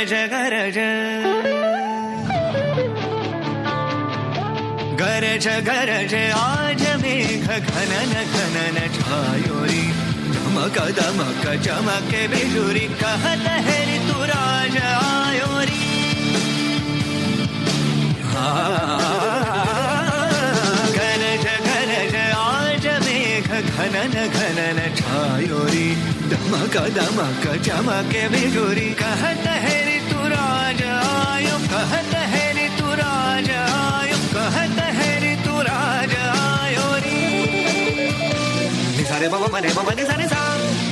गरज गरज गरज गरज आज मेघ घनन घनन छायोरी धमक दमक चमके बिजुरी कहत है ऋतुराज आयोरी गरज गरज आज मेघ घनन घनन छायोरी धमक दमक चमके बिजुरी कहत है ऋतुराज आयो कहत है ऋतुराज आयो कहत है ऋतुराज आयोरी निसारे मम मने मम निसारे सा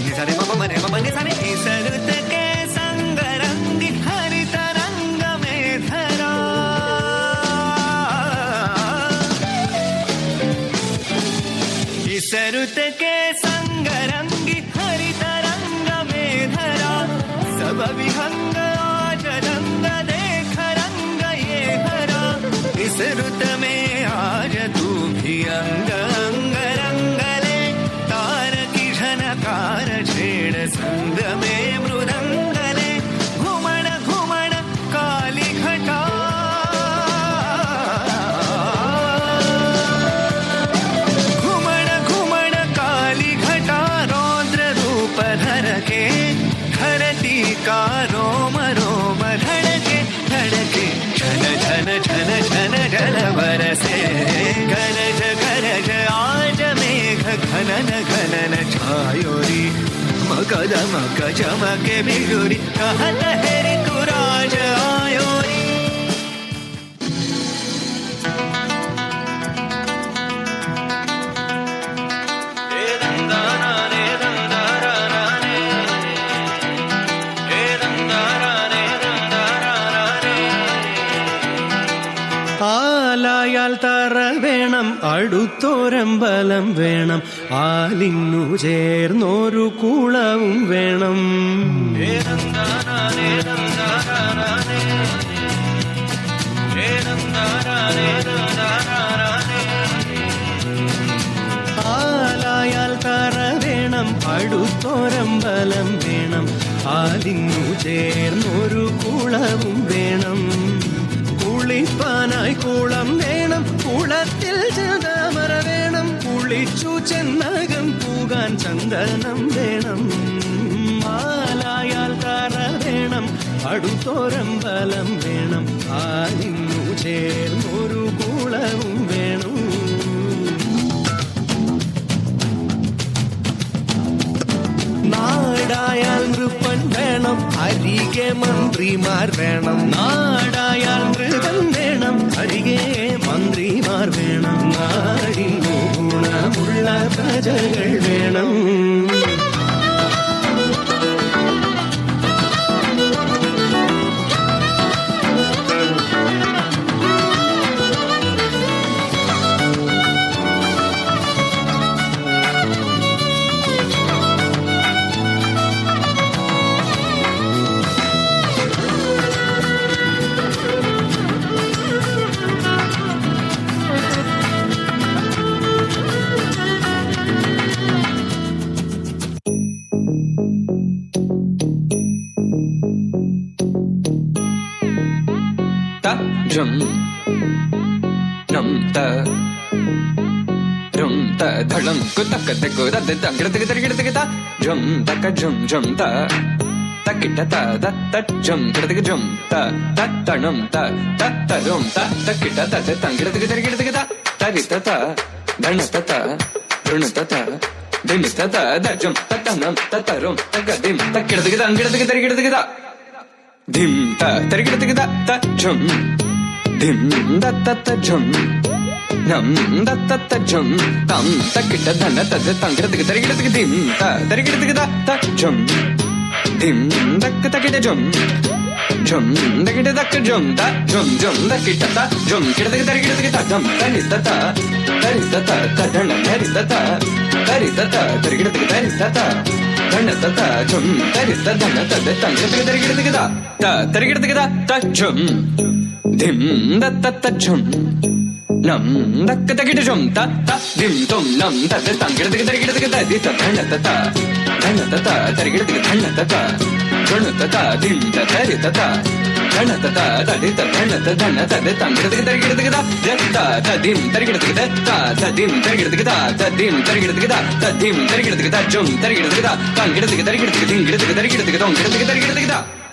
निसारे मम मने मम निसारे इसरुत के संग रंगी हरित रंग में धरा इसरुत के संग रंगी हरित रंग में धरा सब विहंग आज रंग देख रंग ये हरा इस रुत में आज तू भी अंग अंग रंग ले तार की झनकार छेड़ संग में मृदंग ले घुमण घुमण काली घटा घुमण घुमण काली घटा रौद्र रूप धर के धरती का रोम रोम धड़के धड़के झन झन झन झन जल बरसे गरज गरज आज मेघ घनन घनन छायोरी मक दमक चमके बिजुरी कहत है ऋतुराज आयोरी ആലായാൽ തറ വേണം അടുത്തോരമ്പലം വേണം ആലിന്നു ചേർന്നൊരു കുളവും വേണം ആലായാൽ തറ വേണം അടുത്തോരമ്പലം വേണം ആലിന്നു ചേർന്നൊരു കുളവും വേണം കുളിപ്പാനായി കുളം വേണം കുളത്തിൽ ചന്ദമര വേണം കുളിച്ചു ചെന്നകം പൂകാൻ ചന്ദനം വേണം ആലായാൽ തറ വേണം അടുത്തോരമ്പലം വേണം ആലിന്നു ചേർന്നൊരു കുളവും വേണം നാടായാൽ നൃപ്പൻ വേണം അരികെ മന്ത്രിമാർ വേണം നാടായാൽ നൃപൻ വേണം അരികെ മന്ത്രിമാർ വേണം നാടിനു ഗുണമുള്ള പ്രജകൾ വേണം Jum num ta rum ta dhalam kutak tak da da gir ta jum tak jum ta takita ta da ta jum jum ta ta num ta rum ta takita ta gir ta tarita ta dhanata ta runata ta dimita ta da jum ta num ta rum ta dim takita ta dim ta tarigita ta jum dim da ta jum nam da ta jum tam takita dhana ta tarigita dim ta tarigita ta jum dim takita jum jum takita jum ta jum takita ta jum tarigita dam tarita ta dhana tarita ta tarigita ta dhana ta jum tarita dhana ta tarigita ta jum dim da ta jum lam dakka takita jum ta ta dim tum lam ta ta tangirdiga tarigirdiga ta di ta dhanna ta ta tarigirdiga dhanna ta ta dhanna ta ta dim ta tari ta ta dhanna ta ta ta di ta dhanna ta dhanna ta di tangirdiga tarigirdiga ta ta dim tarigirdiga ta dim tarigirdiga ta dim tarigirdiga ta dim tarigirdiga ta jum tarigirdiga ta tangirdiga tarigirdiga dingirdiga tarigirdiga dongirdiga tarigirdiga ta